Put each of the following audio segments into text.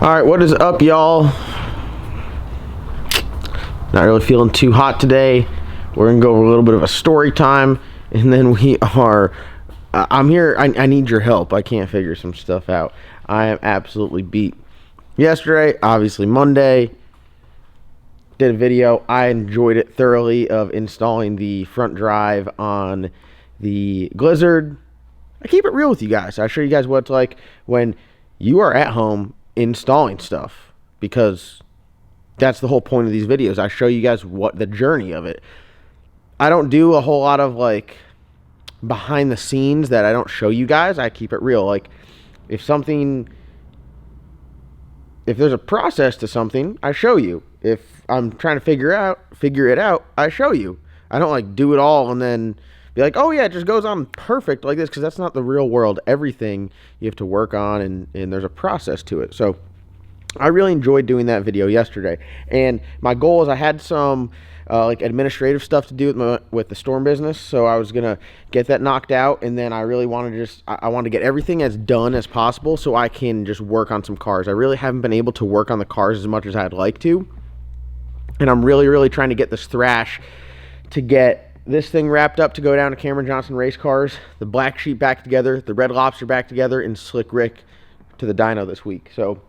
Alright, what is up, y'all? Not really feeling too hot today. We're gonna go over a little bit of a story time, and then we are I'm here. I need your help. I can't figure some stuff out. I am absolutely beat. Yesterday, obviously Monday, did a video. I enjoyed it thoroughly of installing the front drive on the Blizzard. I keep it real with you guys. I show you guys what it's like when you are at home installing stuff, because that's the whole point of these videos. I show you guys what the journey of it. I don't do a whole lot of like behind the scenes that I don't show you guys. I keep it real. Like if there's a process to something, I show you. If I'm trying to figure it out, I show you. I don't like do it all and then be like, oh yeah, it just goes on perfect like this, because that's not the real world. Everything you have to work on, and there's a process to it. So I really enjoyed doing that video yesterday. And my goal is I had some like administrative stuff to do with the storm business, so I was gonna get that knocked out, and then I really wanted to I wanted to get everything as done as possible so I can just work on some cars. I really haven't been able to work on the cars as much as I'd like to, and I'm really trying to get this thrash to get this thing wrapped up to go down to Cameron Johnson Race Cars, the Black Sheep back together, the Red Lobster back together, and Slick Rick to the dyno this week. So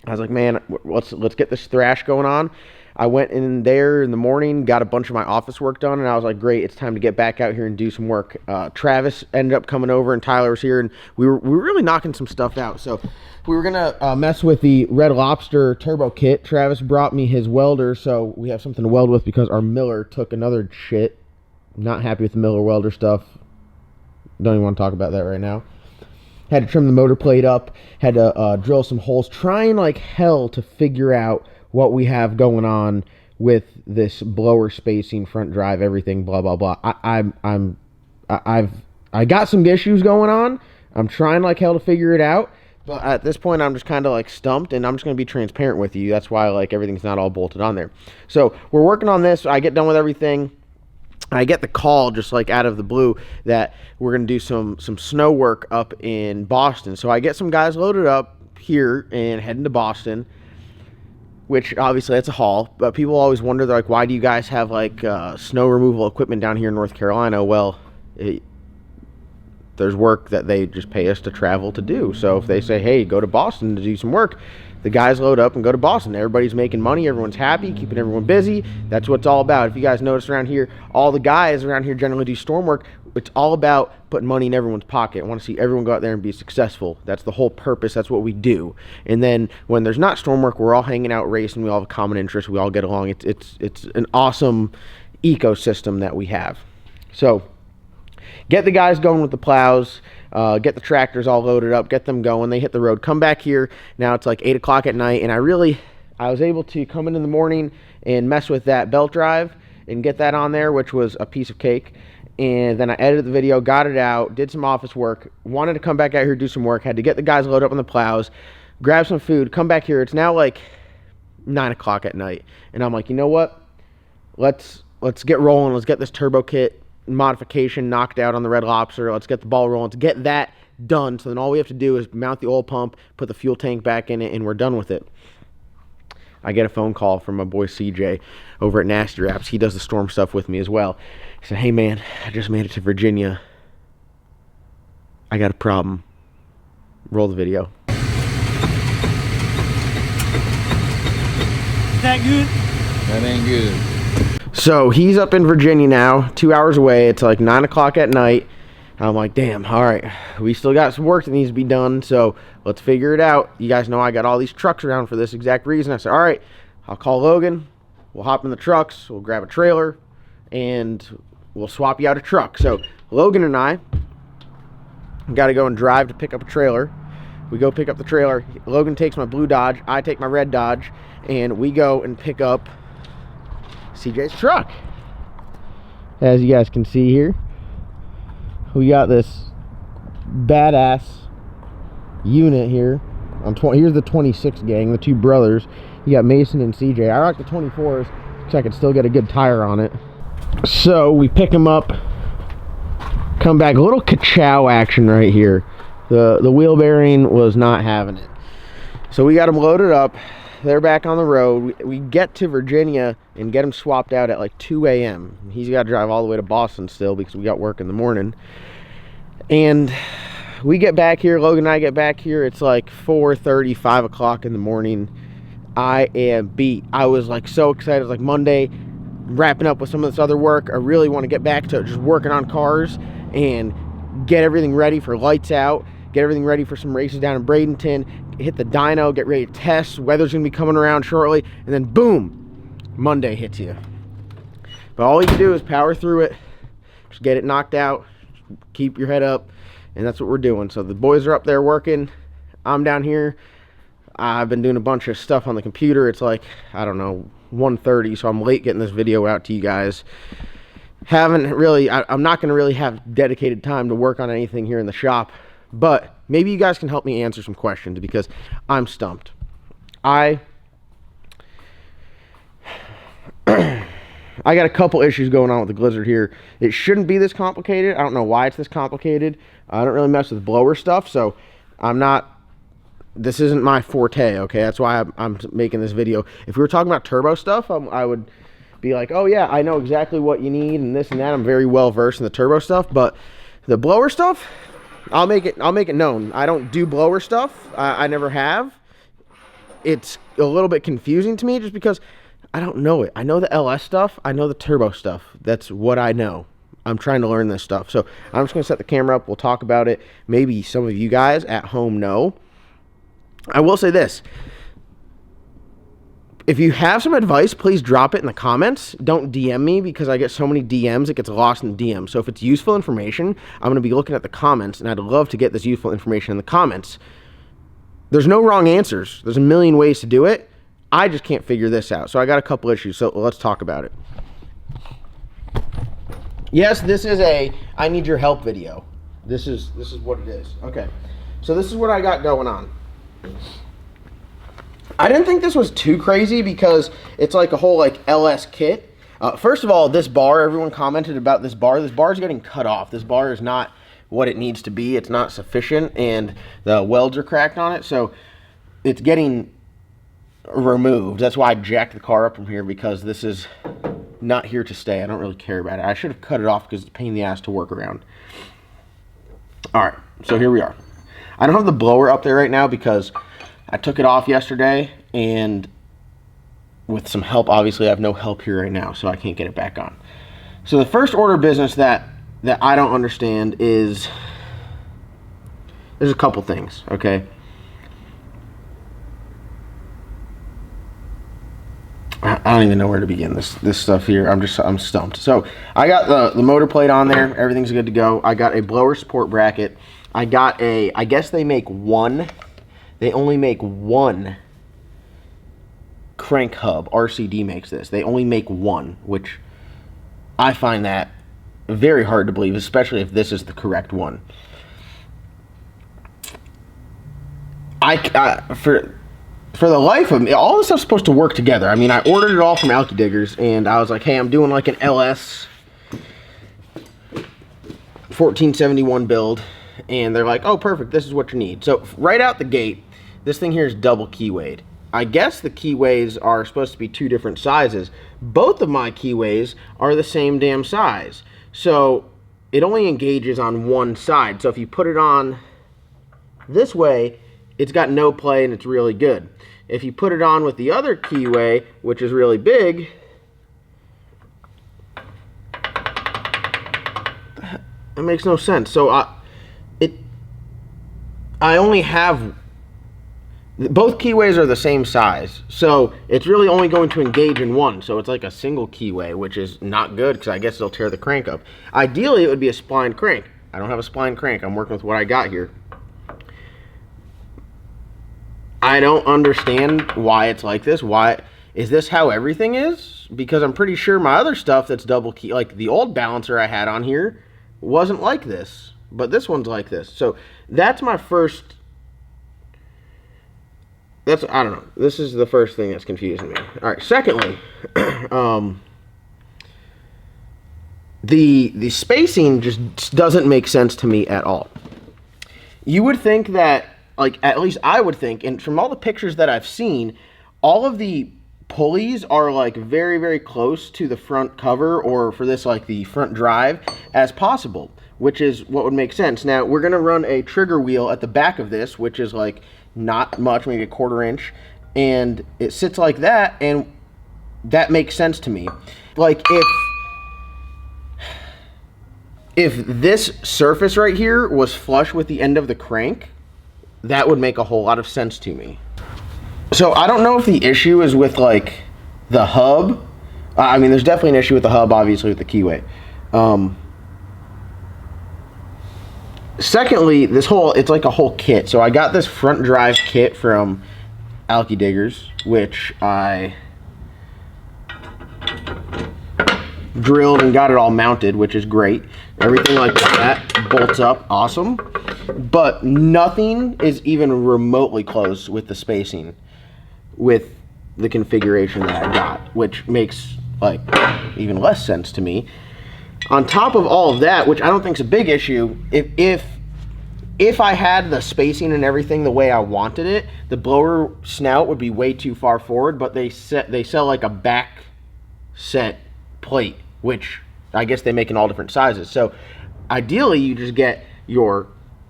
I was like, man, let's get this thrash going on. I went in there in the morning, got a bunch of my office work done, and I was like, great, it's time to get back out here and do some work. Travis ended up coming over, and Tyler was here, and we were really knocking some stuff out. So we were gonna mess with the Red Lobster turbo kit. Travis brought me his welder, so we have something to weld with because our miller took another shit. Not happy with the miller welder stuff. Don't even want to talk about that right now. Had to trim the motor plate up, had to drill some holes, trying like hell to figure out what we have going on with this blower spacing, front drive, everything, blah blah blah. I got some issues going on. I'm trying like hell to figure it out, but at this point I'm just kind of like stumped, and I'm just gonna be transparent with you. That's why like everything's not all bolted on there. So we're working on this. I get done with everything. I get the call just like out of the blue that we're going to do some snow work up in Boston. So I get some guys loaded up here and heading to Boston, which obviously that's a haul. But people always wonder, they're like, why do you guys have like snow removal equipment down here in North Carolina? Well, there's work that they just pay us to travel to do. So if they say, hey, go to Boston to do some work, the guys load up and go to Boston. Everybody's making money. Everyone's happy, keeping everyone busy. That's what it's all about. If you guys notice around here, all the guys around here generally do storm work. It's all about putting money in everyone's pocket. I want to see everyone go out there and be successful. That's the whole purpose. That's what we do. And then when there's not storm work, we're all hanging out, racing. We all have a common interest. We all get along. It's an awesome ecosystem that we have. So get the guys going with the plows. Get the tractors all loaded up, get them going. They hit the road, come back here. Now it's like 8 o'clock at night, and I was able to come in the morning and mess with that belt drive and get that on there, which was a piece of cake. And then I edited the video, got it out, did some office work, wanted to come back out here, do some work, had to get the guys loaded up on the plows, grab some food, come back here. It's now like 9 o'clock at night, and I'm like, you know what? Let's get rolling. Let's get this turbo kit modification knocked out on the Red Lobster. Let's get the ball rolling. Let's get that done. So then all we have to do is mount the oil pump, put the fuel tank back in it, and we're done with it. I get a phone call from my boy CJ over at Nasty Wraps. He does the storm stuff with me as well. He said, hey man, I just made it to Virginia. I got a problem. Roll the video. Is that good? That ain't good. So he's up in Virginia now, 2 hours away. It's like 9 o'clock at night. I'm like, damn, all right, we still got some work that needs to be done, so let's figure it out. You guys know I got all these trucks around for this exact reason. I said, all right, I'll call Logan. We'll hop in the trucks. We'll grab a trailer, and we'll swap you out a truck. So Logan and I got to go and drive to pick up a trailer. We go pick up the trailer. Logan takes my blue Dodge. I take my red Dodge, and we go and pick up CJ's truck. As you guys can see here, we got this badass unit here. Here's the 26 gang, the two brothers. You got Mason and CJ. I rock the 24s because I could still get a good tire on it. So we pick them up, come back. A little ka-chow action right here. The wheel bearing was not having it. So we got them loaded up. They're back on the road. We get to Virginia and get them swapped out at like 2 a.m. He's got to drive all the way to Boston still because we got work in the morning. And we get back here, Logan and I get back here, it's like 4:30, 5 o'clock in the morning. I am beat. I was like so excited. Like Monday, wrapping up with some of this other work. I really want to get back to just working on cars and get everything ready for lights out, get everything ready for some races down in Bradenton, hit the dyno, get ready to test. Weather's gonna be coming around shortly, and then boom, Monday hits you. But all you can do is power through it, just get it knocked out, keep your head up, and that's what we're doing. So the boys are up there working, I'm down here. I've been doing a bunch of stuff on the computer. It's like, I don't know, 1:30, so I'm late getting this video out to you guys. I'm not gonna really have dedicated time to work on anything here in the shop, but maybe you guys can help me answer some questions because I'm stumped. I got a couple issues going on with the Blizzard here. It shouldn't be this complicated. I don't know why it's this complicated. I don't really mess with blower stuff, so this isn't my forte, okay? That's why I'm making this video. If we were talking about turbo stuff, I would be like, oh yeah, I know exactly what you need and this and that. I'm very well versed in the turbo stuff, but the blower stuff, I'll make it known. I don't do blower stuff. I never have. It's a little bit confusing to me just because I don't know it. I know the LS stuff. I know the turbo stuff. That's what I know. I'm trying to learn this stuff. So I'm just going to set the camera up. We'll talk about it. Maybe some of you guys at home know. I will say this. If you have some advice, please drop it in the comments. Don't DM me because I get so many DMs, it gets lost in the DM. So if it's useful information, I'm going to be looking at the comments, and I'd love to get this useful information in the comments. There's no wrong answers. There's a million ways to do it. I just can't figure this out. So I got a couple issues, so let's talk about it. Yes, this is a I need your help video. This is what it is. Okay. So this is what I got going on. I didn't think this was too crazy because it's like a whole like LS kit. First of all, this bar, everyone commented about this bar. This bar is getting cut off. This bar is not what it needs to be. It's not sufficient, and the welds are cracked on it, so it's getting removed. That's why I jacked the car up from here, because this is not here to stay. I don't really care about it. I should have cut it off because it's a pain in the ass to work around. Alright, so here we are. I don't have the blower up there right now because I took it off yesterday, and with some help, obviously I have no help here right now, so I can't get it back on. So the first order of business that I don't understand is, there's a couple things, okay? I don't even know where to begin this stuff here. I'm stumped. So I got the motor plate on there. Everything's good to go. I got a blower support bracket. I got I guess they make one. They only make one crank hub. RCD makes this. They only make one, which I find that very hard to believe, especially if this is the correct one. For the life of me, all this stuff's supposed to work together. I mean, I ordered it all from Alky Diggers, and I was like, hey, I'm doing like an LS 1471 build, and they're like, oh, perfect, this is what you need. So right out the gate, this thing here is double keyweighed. I guess the keyways are supposed to be two different sizes. Both of my keyways are the same damn size. So it only engages on one side. So if you put it on this way, it's got no play and it's really good. If you put it on with the other keyway, which is really big, it makes no sense. So I only have, both keyways are the same size, so it's really only going to engage in one. So it's like a single keyway, which is not good because I guess it'll tear the crank up. Ideally, it would be a spline crank. I don't have a spline crank. I'm working with what I got here. I don't understand why it's like this. Why is this how everything is? Because I'm pretty sure my other stuff that's double key, like the old balancer I had on here, wasn't like this, but this one's like this. So that's my first. I don't know. This is the first thing that's confusing me. All right. Secondly, the spacing just doesn't make sense to me at all. You would think that like, at least I would think, and from all the pictures that I've seen, all of the pulleys are like very, very close to the front cover, or for this, like the front drive as possible, which is what would make sense. Now, we're going to run a trigger wheel at the back of this, which is like not much, maybe a 1/4 inch, and it sits like that, and that makes sense to me. Like, if this surface right here was flush with the end of the crank, that would make a whole lot of sense to me. So I don't know if the issue is with like the hub. I mean, there's definitely an issue with the hub, obviously, with the keyway. Secondly, it's like a whole kit. So I got this front drive kit from Alky Diggers, which I drilled and got it all mounted, which is great. Everything like that bolts up, awesome. But nothing is even remotely close with the spacing with the configuration that I got, which makes like even less sense to me. On top of all of that, which I don't think is a big issue, if I had the spacing and everything the way I wanted it, the blower snout would be way too far forward, but they sell like a back set plate, which I guess they make in all different sizes. So ideally you just get your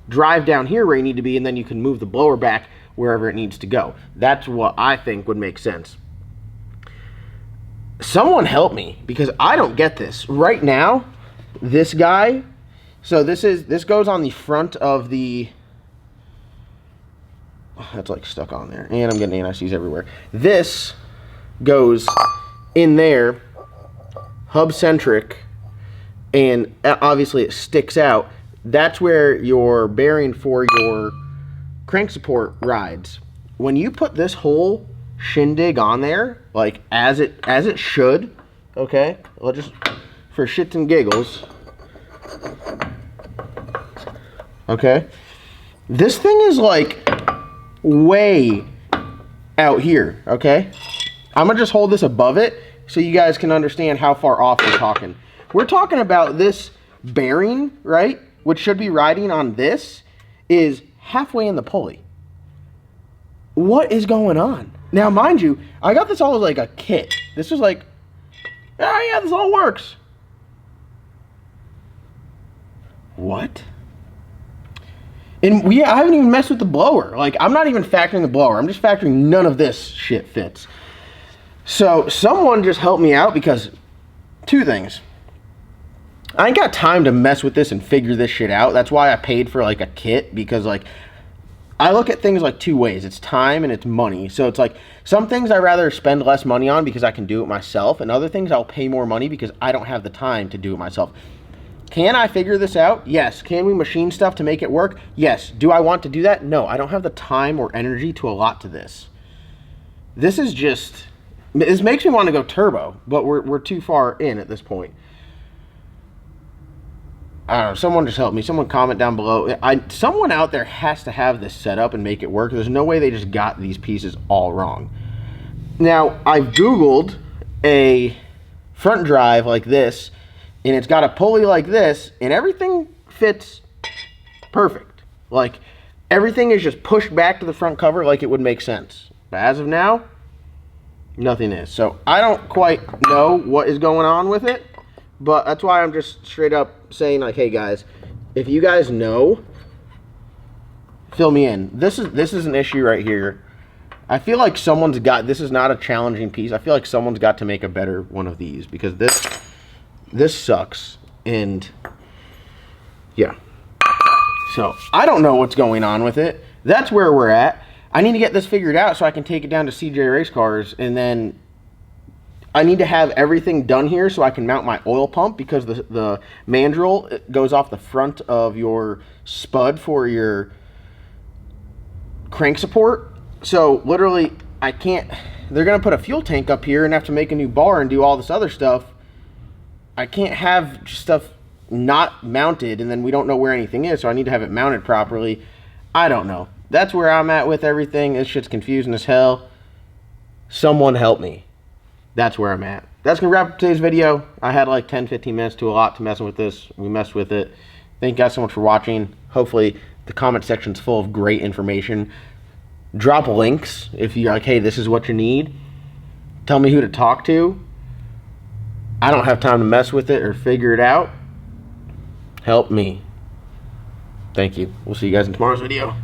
drive down here where you need to be, and then you can move the blower back wherever it needs to go. That's what I think would make sense. Someone help me, because I don't get this. Right now, this guy, so this goes on the front of the, that's like stuck on there, and I'm getting anti-seize everywhere. This goes in there, hub centric, and obviously it sticks out. That's where your bearing for your crank support rides. When you put this whole shindig on there, like as it should, okay, I'll just, for shits and giggles, okay, this thing is like way out here, okay? I'm gonna just hold this above it so you guys can understand how far off we're talking. We're talking about this bearing, right, which should be riding on this, is halfway in the pulley. What is going on? Now, mind you, I got this all as like a kit. This was like, oh yeah, this all works. What? And I haven't even messed with the blower. Like, I'm not even factoring the blower. I'm just factoring none of this shit fits. So someone just help me out, because two things. I ain't got time to mess with this and figure this shit out. That's why I paid for like a kit, because like I look at things like two ways. It's time and it's money. So it's like some things I'd rather spend less money on because I can do it myself, and other things I'll pay more money because I don't have the time to do it myself. Can I figure this out? Yes. Can we machine stuff to make it work? Yes. Do I want to do that? No. I don't have the time or energy to allot to this. This is just, this makes me want to go turbo, but we're too far in at this point. I don't know, someone just help me. Someone comment down below. Someone out there has to have this set up and make it work. There's no way they just got these pieces all wrong. Now, I've Googled a front drive like this, and it's got a pulley like this, and everything fits perfect. Like, everything is just pushed back to the front cover like it would make sense. But as of now, nothing is. So I don't quite know what is going on with it. But that's why I'm just straight up saying, like, hey guys, if you guys know, fill me in. This is an issue right here. I feel like someone's got, this is not a challenging piece. I feel like someone's got to make a better one of these, because this sucks. And yeah. So I don't know what's going on with it. That's where we're at. I need to get this figured out so I can take it down to CJ Race Cars, and then I need to have everything done here so I can mount my oil pump, because the mandrel goes off the front of your spud for your crank support. So literally I can't, they're going to put a fuel tank up here and have to make a new bar and do all this other stuff. I can't have stuff not mounted and then we don't know where anything is, so I need to have it mounted properly. I don't know. That's where I'm at with everything. This shit's confusing as hell. Someone help me. That's where I'm at. That's going to wrap up today's video. I had like 10-15 minutes to a lot to messing with this. We messed with it. Thank you guys so much for watching. Hopefully The comment section's full of great information. Drop links if you're like, hey, this is what you need. Tell me who to talk to. I don't have time to mess with it or figure it out. Help me. Thank you. We'll see you guys in tomorrow's video.